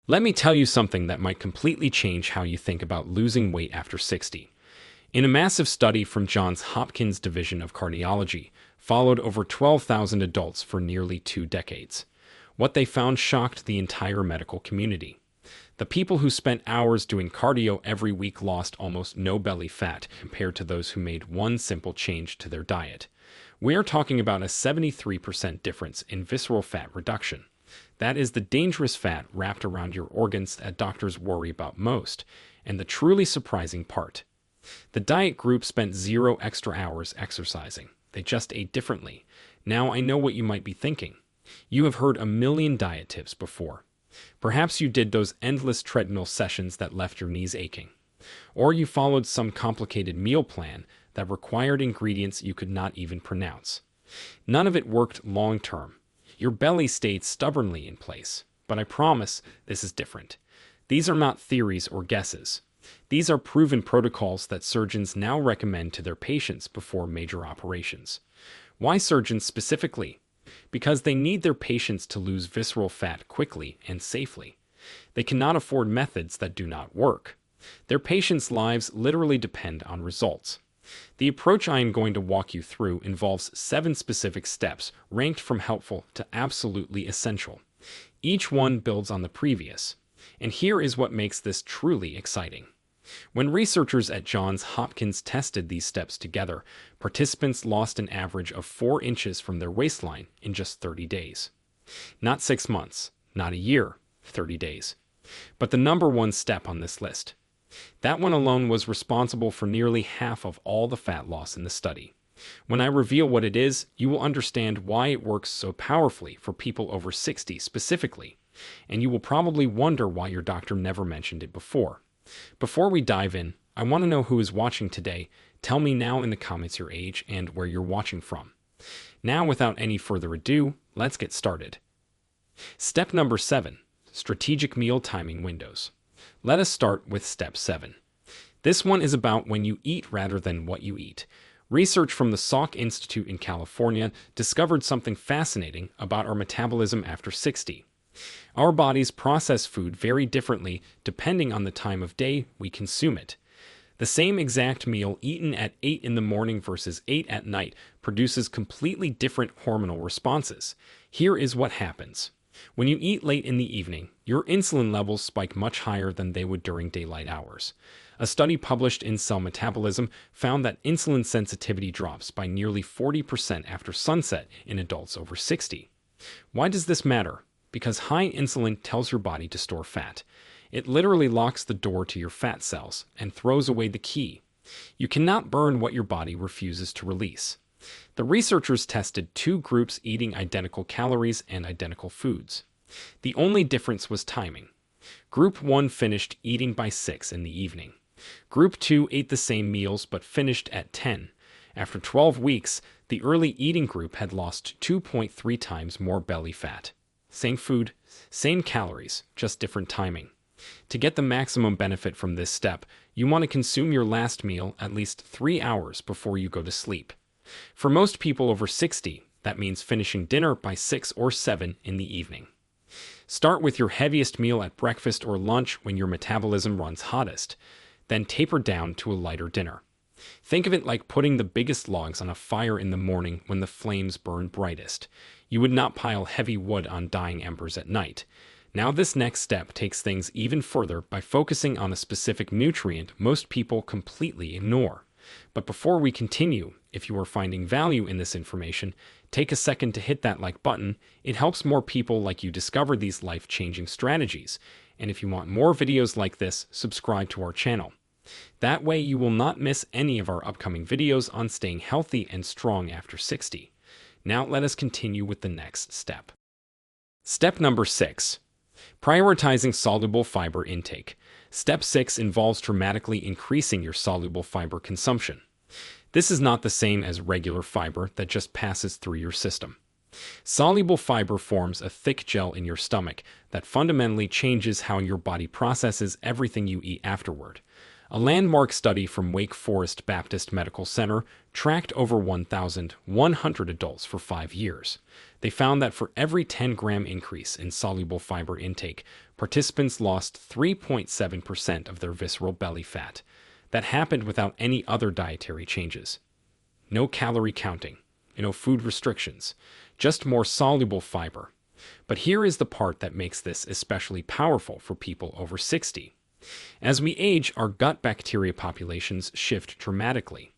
Let me tell you something that might completely change how you think about losing weight after 60. In a massive study from Johns Hopkins Division of Cardiology, followed over 12,000 adults for nearly 2 decades. What they found shocked the entire medical community. The people who spent hours doing cardio every week lost almost no belly fat compared to those who made one simple change to their diet. We are talking about a 73% difference in visceral fat reduction. That is the dangerous fat wrapped around your organs that doctors worry about most, and the truly surprising part. The diet group spent 0 extra hours exercising. They just ate differently. Now I know what you might be thinking. You have heard a million diet tips before. Perhaps you did those endless treadmill sessions that left your knees aching. Or you followed some complicated meal plan that required ingredients you could not even pronounce. None of it worked long term. Your belly stayed stubbornly in place. But I promise this is different. These are not theories or guesses. These are proven protocols that surgeons now recommend to their patients before major operations. Why surgeons specifically? Because they need their patients to lose visceral fat quickly and safely. They cannot afford methods that do not work. Their patients' lives literally depend on results. The approach I am going to walk you through involves 7 specific steps ranked from helpful to absolutely essential. Each one builds on the previous. And here is what makes this truly exciting. When researchers at Johns Hopkins tested these steps together, participants lost an average of 4 inches from their waistline in just 30 days. Not 6 months, not a year, 30 days. But the number one step on this list. That one alone was responsible for nearly half of all the fat loss in the study. When I reveal what it is, you will understand why it works so powerfully for people over 60 specifically, and you will probably wonder why your doctor never mentioned it before. Before we dive in, I want to know who is watching today. Tell me now in the comments your age and where you're watching from. Now, without any further ado, let's get started. Step number 7. Strategic meal timing windows. Let us start with step 7. This one is about when you eat rather than what you eat. Research from the Salk Institute in California discovered something fascinating about our metabolism after 60. Our bodies process food very differently depending on the time of day we consume it. The same exact meal eaten at 8 in the morning versus 8 at night produces completely different hormonal responses. Here is what happens. When you eat late in the evening, your insulin levels spike much higher than they would during daylight hours. A study published in Cell Metabolism found that insulin sensitivity drops by nearly 40% after sunset in adults over 60. Why does this matter? Because high insulin tells your body to store fat. It literally locks the door to your fat cells and throws away the key. You cannot burn what your body refuses to release. The researchers tested 2 groups eating identical calories and identical foods. The only difference was timing. Group 1 finished eating by 6 in the evening. Group 2 ate the same meals but finished at 10. After 12 weeks, the early eating group had lost 2.3 times more belly fat. Same food, same calories, just different timing. To get the maximum benefit from this step, you want to consume your last meal at least 3 hours before you go to sleep. For most people over 60, that means finishing dinner by 6 or 7 in the evening. Start with your heaviest meal at breakfast or lunch when your metabolism runs hottest, then taper down to a lighter dinner. Think of it like putting the biggest logs on a fire in the morning when the flames burn brightest. You would not pile heavy wood on dying embers at night. Now this next step takes things even further by focusing on a specific nutrient most people completely ignore. But before we continue, if you are finding value in this information, take a second to hit that like button. It helps more people like you discover these life-changing strategies. And if you want more videos like this, subscribe to our channel. That way you will not miss any of our upcoming videos on staying healthy and strong after 60. Now let us continue with the next step. Step number 6. Prioritizing soluble fiber intake. Step 6 involves dramatically increasing your soluble fiber consumption. This is not the same as regular fiber that just passes through your system. Soluble fiber forms a thick gel in your stomach that fundamentally changes how your body processes everything you eat afterward. A landmark study from Wake Forest Baptist Medical Center tracked over 1,100 adults for 5 years. They found that for every 10-gram increase in soluble fiber intake, participants lost 3.7% of their visceral belly fat. That happened without any other dietary changes. No calorie counting, no food restrictions, just more soluble fiber. But here is the part that makes this especially powerful for people over 60. As we age, our gut bacteria populations shift dramatically.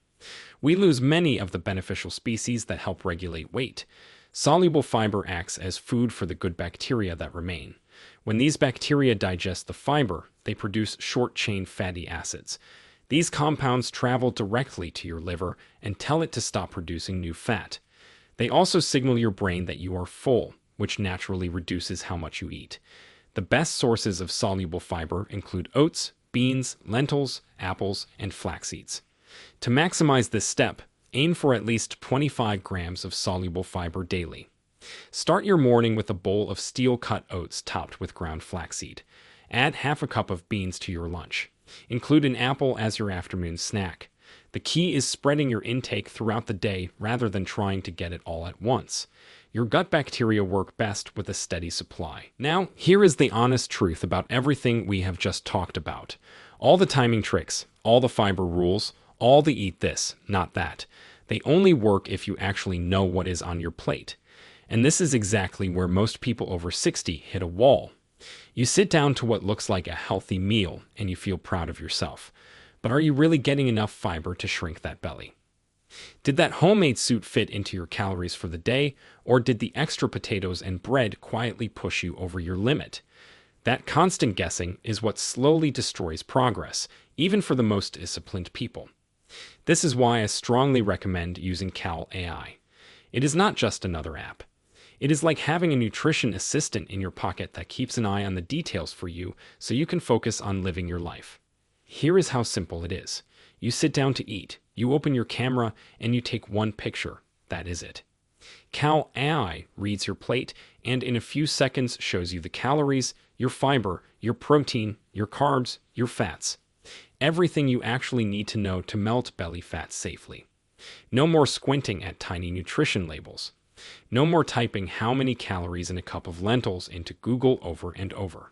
We lose many of the beneficial species that help regulate weight. Soluble fiber acts as food for the good bacteria that remain. When these bacteria digest the fiber, they produce short-chain fatty acids. These compounds travel directly to your liver and tell it to stop producing new fat. They also signal your brain that you are full, which naturally reduces how much you eat. The best sources of soluble fiber include oats, beans, lentils, apples, and flax seeds. To maximize this step, aim for at least 25 grams of soluble fiber daily. Start your morning with a bowl of steel-cut oats topped with ground flaxseed. Add half a cup of beans to your lunch. Include an apple as your afternoon snack. The key is spreading your intake throughout the day rather than trying to get it all at once. Your gut bacteria work best with a steady supply. Now, here is the honest truth about everything we have just talked about. All the timing tricks, all the fiber rules, all the eat this, not that. They only work if you actually know what is on your plate. And this is exactly where most people over 60 hit a wall. You sit down to what looks like a healthy meal and you feel proud of yourself. But are you really getting enough fiber to shrink that belly? Did that homemade soup fit into your calories for the day, or did the extra potatoes and bread quietly push you over your limit? That constant guessing is what slowly destroys progress, even for the most disciplined people. This is why I strongly recommend using Cal AI. It is not just another app. It is like having a nutrition assistant in your pocket that keeps an eye on the details for you so you can focus on living your life. Here is how simple it is. You sit down to eat, you open your camera, and you take one picture. That is it. Cal AI reads your plate and in a few seconds shows you the calories, your fiber, your protein, your carbs, your fats. Everything you actually need to know to melt belly fat safely. No more squinting at tiny nutrition labels. No more typing how many calories in a cup of lentils into Google over and over.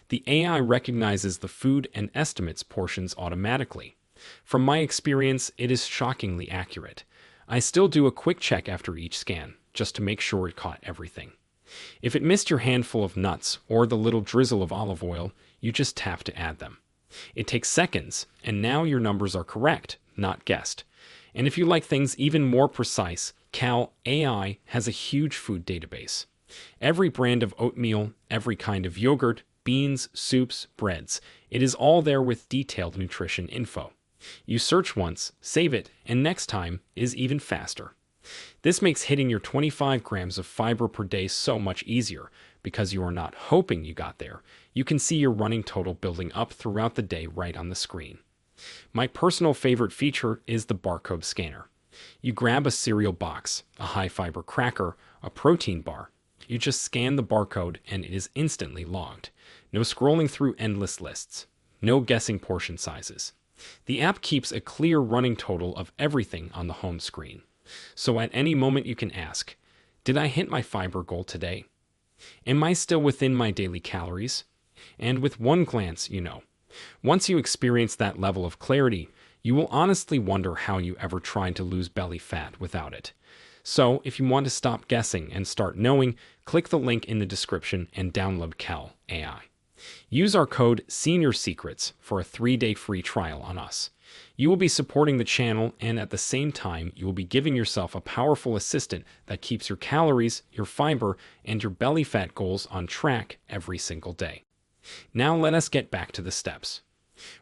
The AI recognizes the food and estimates portions automatically. From my experience, it is shockingly accurate. I still do a quick check after each scan, just to make sure it caught everything. If it missed your handful of nuts or the little drizzle of olive oil, you just tap to add them. It takes seconds, and now your numbers are correct, not guessed. And if you like things even more precise, Cal AI has a huge food database. Every brand of oatmeal, every kind of yogurt, beans, soups, breads, it is all there with detailed nutrition info. You search once, save it, and next time is even faster. This makes hitting your 25 grams of fiber per day so much easier because you are not hoping you got there. You can see your running total building up throughout the day right on the screen. My personal favorite feature is the barcode scanner. You grab a cereal box, a high-fiber cracker, a protein bar. You just scan the barcode and it is instantly logged. No scrolling through endless lists. No guessing portion sizes. The app keeps a clear running total of everything on the home screen. So at any moment you can ask, did I hit my fiber goal today? Am I still within my daily calories? And with one glance, you know. Once you experience that level of clarity, you will honestly wonder how you ever tried to lose belly fat without it. So, if you want to stop guessing and start knowing, click the link in the description and download Cal AI. Use our code SENIORSECRETS for a 3-day free trial on us. You will be supporting the channel, and at the same time, you will be giving yourself a powerful assistant that keeps your calories, your fiber, and your belly fat goals on track every single day. Now let us get back to the steps.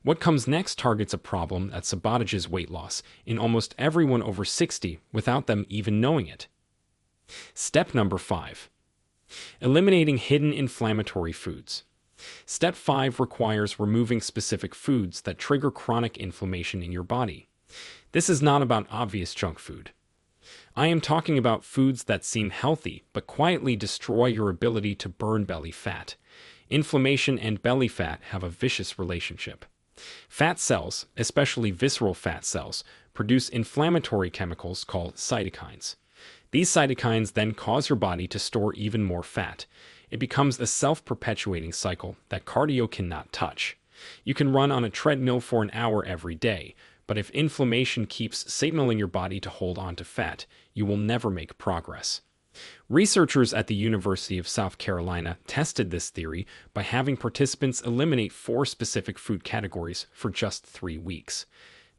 What comes next targets a problem that sabotages weight loss in almost everyone over 60 without them even knowing it. Step number 5. Eliminating hidden inflammatory foods. Step 5 requires removing specific foods that trigger chronic inflammation in your body. This is not about obvious junk food. I am talking about foods that seem healthy but quietly destroy your ability to burn belly fat. Inflammation and belly fat have a vicious relationship. Fat cells, especially visceral fat cells, produce inflammatory chemicals called cytokines. These cytokines then cause your body to store even more fat. It becomes a self-perpetuating cycle that cardio cannot touch. You can run on a treadmill for an hour every day, but if inflammation keeps signaling your body to hold on to fat, you will never make progress. Researchers at the University of South Carolina tested this theory by having participants eliminate 4 specific food categories for just 3 weeks.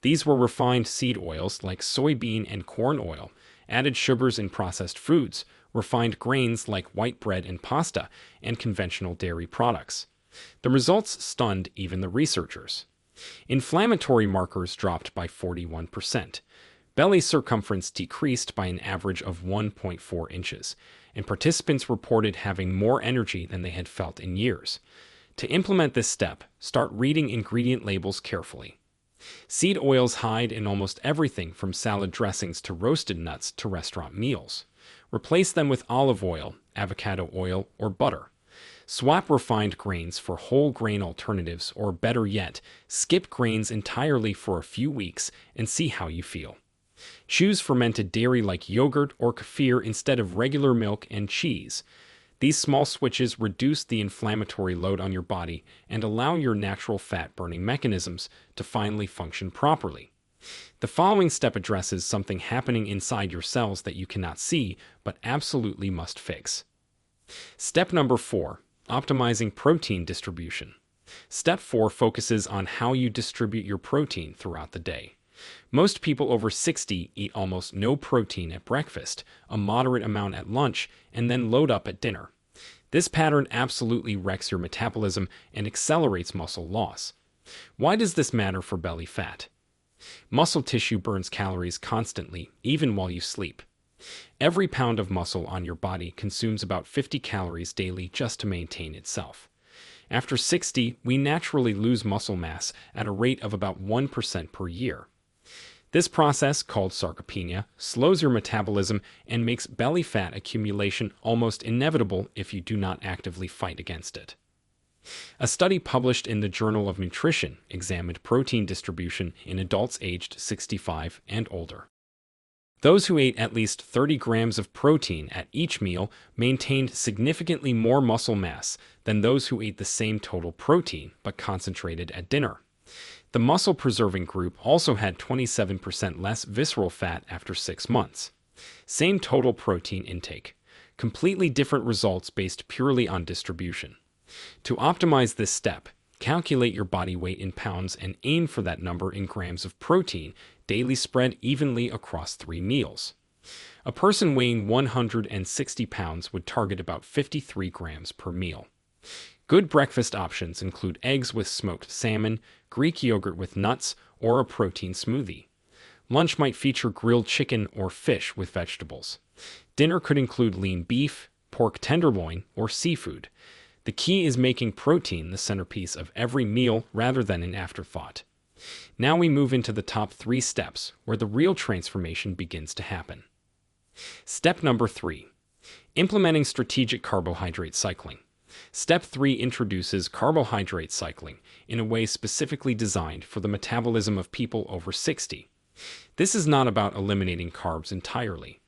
These were refined seed oils like soybean and corn oil, added sugars in processed foods, refined grains like white bread and pasta, and conventional dairy products. The results stunned even the researchers. Inflammatory markers dropped by 41%. Belly circumference decreased by an average of 1.4 inches, and participants reported having more energy than they had felt in years. To implement this step, start reading ingredient labels carefully. Seed oils hide in almost everything from salad dressings to roasted nuts to restaurant meals. Replace them with olive oil, avocado oil, or butter. Swap refined grains for whole grain alternatives, or better yet, skip grains entirely for a few weeks and see how you feel. Choose fermented dairy like yogurt or kefir instead of regular milk and cheese. These small switches reduce the inflammatory load on your body and allow your natural fat-burning mechanisms to finally function properly. The following step addresses something happening inside your cells that you cannot see but absolutely must fix. Step number 4. Optimizing protein distribution. Step 4 focuses on how you distribute your protein throughout the day. Most people over 60 eat almost no protein at breakfast, a moderate amount at lunch, and then load up at dinner. This pattern absolutely wrecks your metabolism and accelerates muscle loss. Why does this matter for belly fat? Muscle tissue burns calories constantly, even while you sleep. Every pound of muscle on your body consumes about 50 calories daily just to maintain itself. After 60, we naturally lose muscle mass at a rate of about 1% per year. This process, called sarcopenia, slows your metabolism and makes belly fat accumulation almost inevitable if you do not actively fight against it. A study published in the Journal of Nutrition examined protein distribution in adults aged 65 and older. Those who ate at least 30 grams of protein at each meal maintained significantly more muscle mass than those who ate the same total protein but concentrated at dinner. The muscle-preserving group also had 27% less visceral fat after 6 months. Same total protein intake. Completely different results based purely on distribution. To optimize this step, calculate your body weight in pounds and aim for that number in grams of protein, daily spread evenly across 3 meals. A person weighing 160 pounds would target about 53 grams per meal. Good breakfast options include eggs with smoked salmon, Greek yogurt with nuts, or a protein smoothie. Lunch might feature grilled chicken or fish with vegetables. Dinner could include lean beef, pork tenderloin, or seafood. The key is making protein the centerpiece of every meal rather than an afterthought. Now we move into the top 3 steps where the real transformation begins to happen. Step number 3. Implementing strategic carbohydrate cycling. Step 3 introduces carbohydrate cycling in a way specifically designed for the metabolism of people over 60. This is not about eliminating carbs entirely.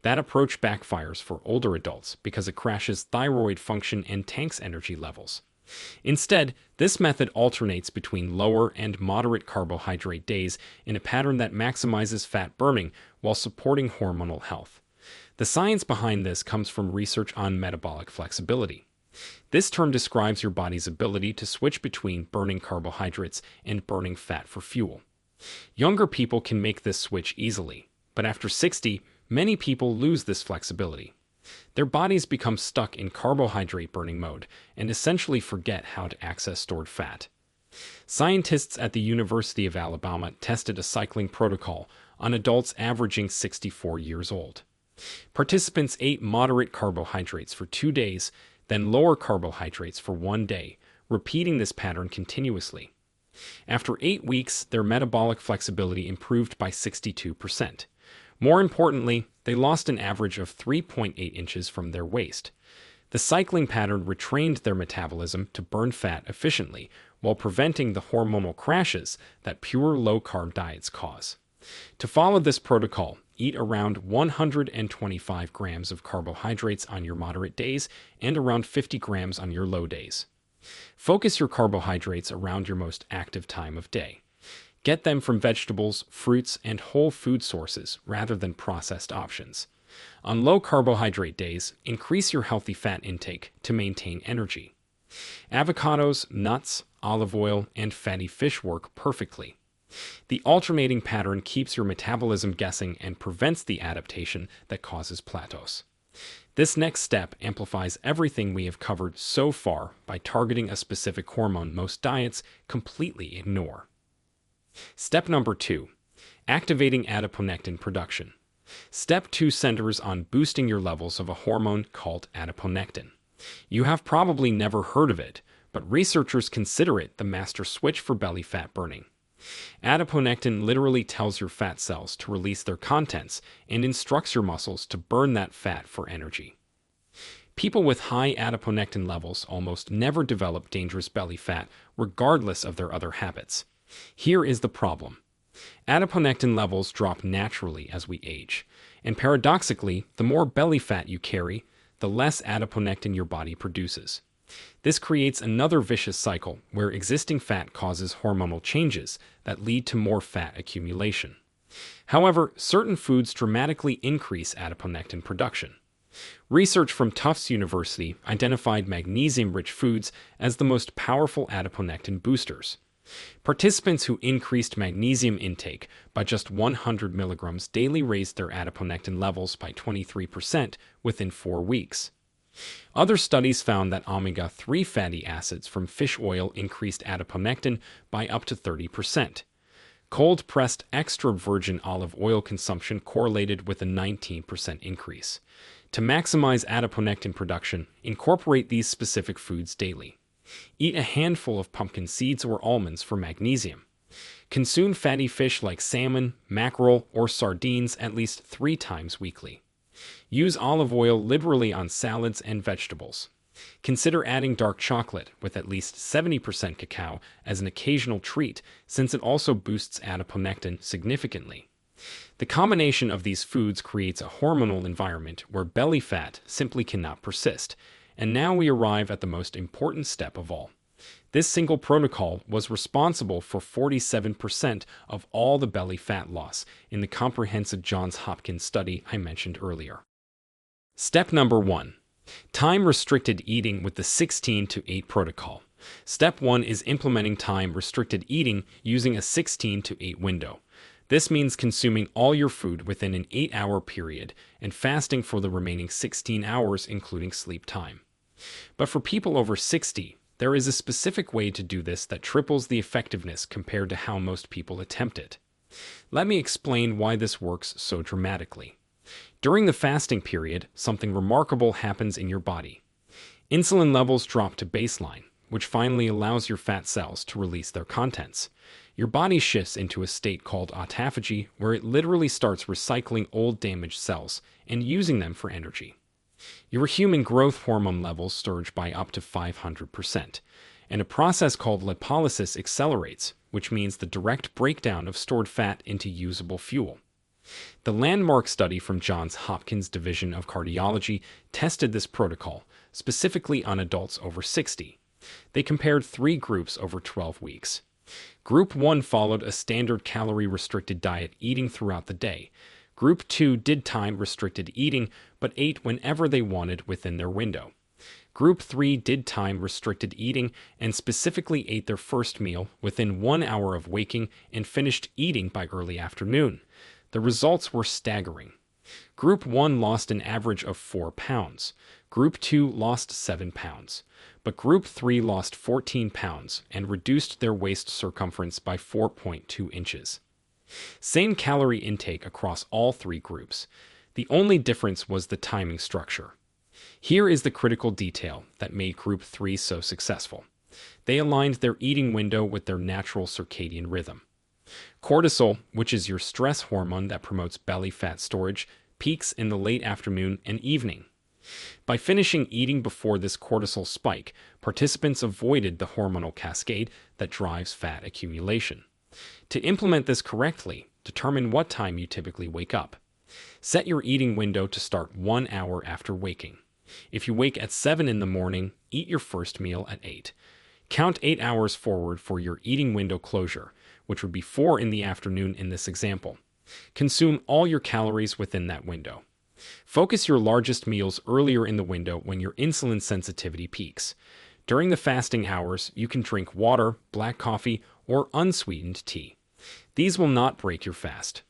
That approach backfires for older adults because it crashes thyroid function and tanks energy levels. Instead, this method alternates between lower and moderate carbohydrate days in a pattern that maximizes fat burning while supporting hormonal health. The science behind this comes from research on metabolic flexibility. This term describes your body's ability to switch between burning carbohydrates and burning fat for fuel. Younger people can make this switch easily, but after 60, many people lose this flexibility. Their bodies become stuck in carbohydrate burning mode and essentially forget how to access stored fat. Scientists at the University of Alabama tested a cycling protocol on adults averaging 64 years old. Participants ate moderate carbohydrates for 2 days, then lower carbohydrates for 1 day, repeating this pattern continuously. After 8 weeks, their metabolic flexibility improved by 62%. More importantly, they lost an average of 3.8 inches from their waist. The cycling pattern retrained their metabolism to burn fat efficiently while preventing the hormonal crashes that pure low-carb diets cause. To follow this protocol, eat around 125 grams of carbohydrates on your moderate days and around 50 grams on your low days. Focus your carbohydrates around your most active time of day. Get them from vegetables, fruits, and whole food sources rather than processed options. On low carbohydrate days, increase your healthy fat intake to maintain energy. Avocados, nuts, olive oil, and fatty fish work perfectly. The alternating pattern keeps your metabolism guessing and prevents the adaptation that causes plateaus. This next step amplifies everything we have covered so far by targeting a specific hormone most diets completely ignore. Step number 2. Activating adiponectin production. Step 2 centers on boosting your levels of a hormone called adiponectin. You have probably never heard of it, but researchers consider it the master switch for belly fat burning. Adiponectin literally tells your fat cells to release their contents and instructs your muscles to burn that fat for energy. People with high adiponectin levels almost never develop dangerous belly fat, regardless of their other habits. Here is the problem. Adiponectin levels drop naturally as we age, and paradoxically, the more belly fat you carry, the less adiponectin your body produces. This creates another vicious cycle where existing fat causes hormonal changes that lead to more fat accumulation. However, certain foods dramatically increase adiponectin production. Research from Tufts University identified magnesium-rich foods as the most powerful adiponectin boosters. Participants who increased magnesium intake by just 100 milligrams daily raised their adiponectin levels by 23% within 4 weeks. Other studies found that omega-3 fatty acids from fish oil increased adiponectin by up to 30%. Cold-pressed extra virgin olive oil consumption correlated with a 19% increase. To maximize adiponectin production, incorporate these specific foods daily. Eat a handful of pumpkin seeds or almonds for magnesium. Consume fatty fish like salmon, mackerel, or sardines at least 3 times weekly. Use olive oil liberally on salads and vegetables. Consider adding dark chocolate with at least 70% cacao as an occasional treat, since it also boosts adiponectin significantly. The combination of these foods creates a hormonal environment where belly fat simply cannot persist. And now we arrive at the most important step of all. This single protocol was responsible for 47% of all the belly fat loss in the comprehensive Johns Hopkins study I mentioned earlier. Step number 1. Time-restricted eating with the 16-8 protocol. Step 1 is implementing time-restricted eating using a 16-8 window. This means consuming all your food within an 8-hour period and fasting for the remaining 16 hours, including sleep time. But for people over 60, there is a specific way to do this that triples the effectiveness compared to how most people attempt it. Let me explain why this works so dramatically. During the fasting period, something remarkable happens in your body. Insulin levels drop to baseline, which finally allows your fat cells to release their contents. Your body shifts into a state called autophagy, where it literally starts recycling old damaged cells and using them for energy. Your human growth hormone levels surge by up to 500%, and a process called lipolysis accelerates, which means the direct breakdown of stored fat into usable fuel. The landmark study from Johns Hopkins Division of Cardiology tested this protocol, specifically on adults over 60. They compared 3 groups over 12 weeks. Group 1 followed a standard calorie-restricted diet, eating throughout the day. Group 2 did time-restricted eating, but ate whenever they wanted within their window. Group 3 did time-restricted eating and specifically ate their first meal within 1 hour of waking and finished eating by early afternoon. The results were staggering. Group 1 lost an average of 4 pounds. Group 2 lost 7 pounds. But Group 3 lost 14 pounds and reduced their waist circumference by 4.2 inches. Same calorie intake across all 3 groups. The only difference was the timing structure. Here is the critical detail that made Group 3 so successful. They aligned their eating window with their natural circadian rhythm. Cortisol, which is your stress hormone that promotes belly fat storage, peaks in the late afternoon and evening. By finishing eating before this cortisol spike, participants avoided the hormonal cascade that drives fat accumulation. To implement this correctly, Determine what time you typically wake up. Set your eating window to start 1 hour after waking. If you wake at 7 in the morning, eat your first meal at 8. Count 8 hours forward for your eating window closure, which would be 4 in the afternoon in this example. Consume all your calories within that window. Focus your largest meals earlier in the window when your insulin sensitivity peaks. During the fasting hours, you can drink water, black coffee, or unsweetened tea. These will not break your fast.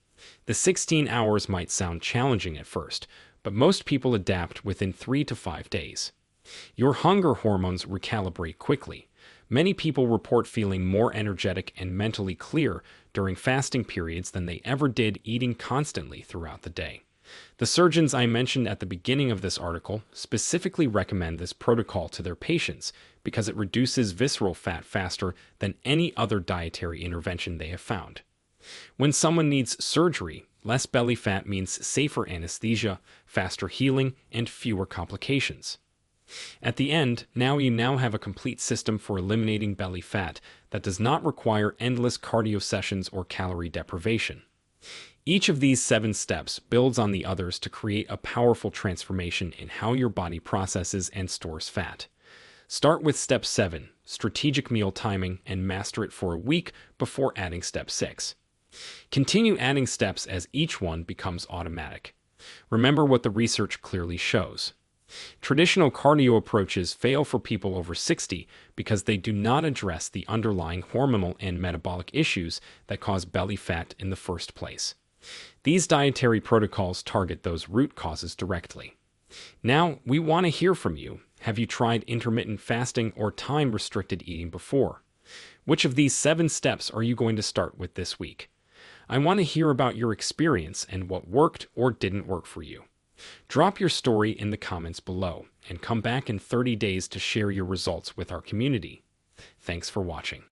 The 16 hours might sound challenging at first, but most people adapt within 3 to 5 days. Your hunger hormones recalibrate quickly. Many people report feeling more energetic and mentally clear during fasting periods than they ever did eating constantly throughout the day. The surgeons I mentioned at the beginning of this article specifically recommend this protocol to their patients because it reduces visceral fat faster than any other dietary intervention they have found. When someone needs surgery, less belly fat means safer anesthesia, faster healing, and fewer complications. At the end, you now have a complete system for eliminating belly fat that does not require endless cardio sessions or calorie deprivation. Each of these 7 steps builds on the others to create a powerful transformation in how your body processes and stores fat. Start with step 7, strategic meal timing, and master it for a week before adding step 6. Continue adding steps as each one becomes automatic. Remember what the research clearly shows. Traditional cardio approaches fail for people over 60 because they do not address the underlying hormonal and metabolic issues that cause belly fat in the first place. These dietary protocols target those root causes directly. Now, we want to hear from you. Have you tried intermittent fasting or time-restricted eating before? Which of these 7 steps are you going to start with this week? I want to hear about your experience and what worked or didn't work for you. Drop your story in the comments below and come back in 30 days to share your results with our community. Thanks for watching.